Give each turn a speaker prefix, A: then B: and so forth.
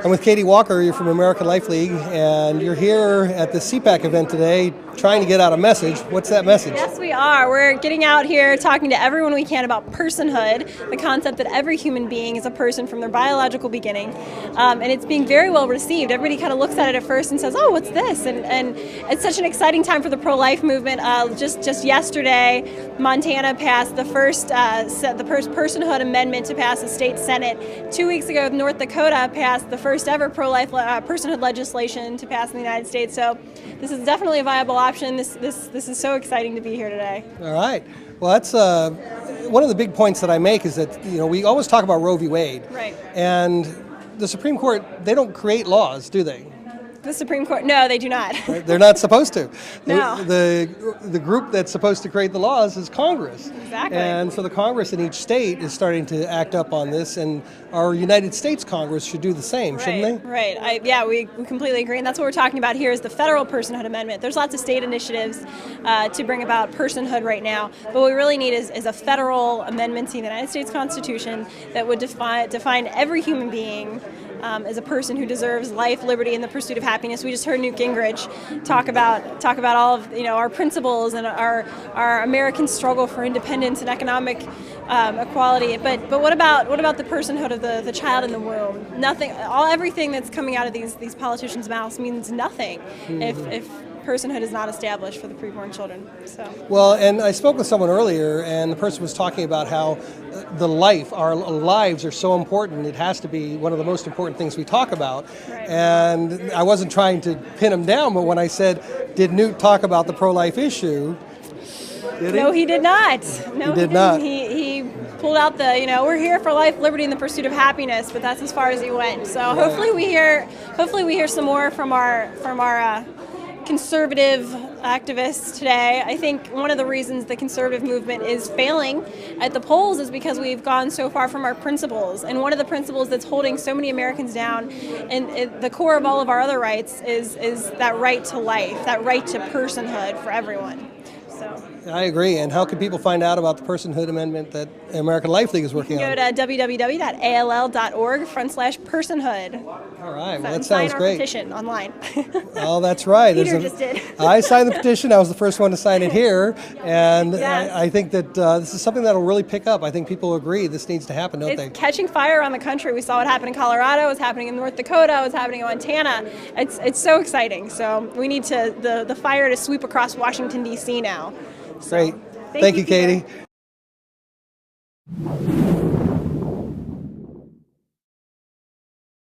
A: I'm with Katie Walker. You're from American Life League, and you're here at the CPAC event today trying to get out a message. What's that message?
B: Yes, we are. We're getting out here talking to everyone we can about personhood, the concept that every human being is a person from their biological beginning, and it's being very well received. Everybody kind of looks at it at first and says, oh, what's this? And it's such an exciting time for the pro-life movement. Just yesterday, Montana passed the first personhood amendment to pass the state Senate. 2 weeks ago, North Dakota passed the first ever pro-life personhood legislation to pass in the United States. So this is definitely a viable option. This is so exciting to be here today.
A: All right. Well, that's one of the big points that I make is that we always talk about Roe v. Wade.
B: Right.
A: And the Supreme Court, they don't create laws, do they?
B: The Supreme Court, no, they do not.
A: They're not supposed to.
B: No.
A: The group that's supposed to create the laws is Congress.
B: Exactly.
A: And so the Congress in each state is starting to act up on this, and our United States Congress should do the same, shouldn't they?
B: Right. We completely agree, and that's what we're talking about here is the federal personhood amendment. There's lots of state initiatives to bring about personhood right now, but what we really need is a federal amendment to the United States Constitution that would define every human being as a person who deserves life, liberty, and the pursuit of happiness. We just heard Newt Gingrich talk about all of our principles and our American struggle for independence and economic equality. But what about the personhood of the child in the womb? Everything that's coming out of these politicians' mouths means nothing if personhood is not established for the preborn children. So.
A: Well, and I spoke with someone earlier, and the person was talking about how our lives are so important. It has to be one of the most important things we talk about.
B: Right.
A: And I wasn't trying to pin him down, but when I said, did Newt talk about the pro-life issue?
B: No, he did not. No,
A: he did not.
B: He pulled out we're here for life, liberty, and the pursuit of happiness, but that's as far as he went. So hopefully we hear some more from our conservative activists today. I think one of the reasons the conservative movement is failing at the polls is because we've gone so far from our principles. And one of the principles that's holding so many Americans down, and at the core of all of our other rights, is that right to life, that right to personhood for everyone. So.
A: I agree. And how can people find out about the personhood amendment that American Life League is working on?
B: Go to www.all.org/personhood.
A: All right. Well, that sounds great.
B: Sign our petition online.
A: Oh, that's right.
B: Peter just did.
A: I signed the petition. I was the first one to sign it here. And
B: yes.
A: I think that this is something that will really pick up. I think people agree this needs to happen, don't they?
B: It's catching fire around the country. We saw it happen in Colorado. It's happening in North Dakota. It's happening in Montana. It's so exciting. So we need the fire to sweep across Washington, D.C. now.
A: Great. Thank you, Katie.
B: Peter.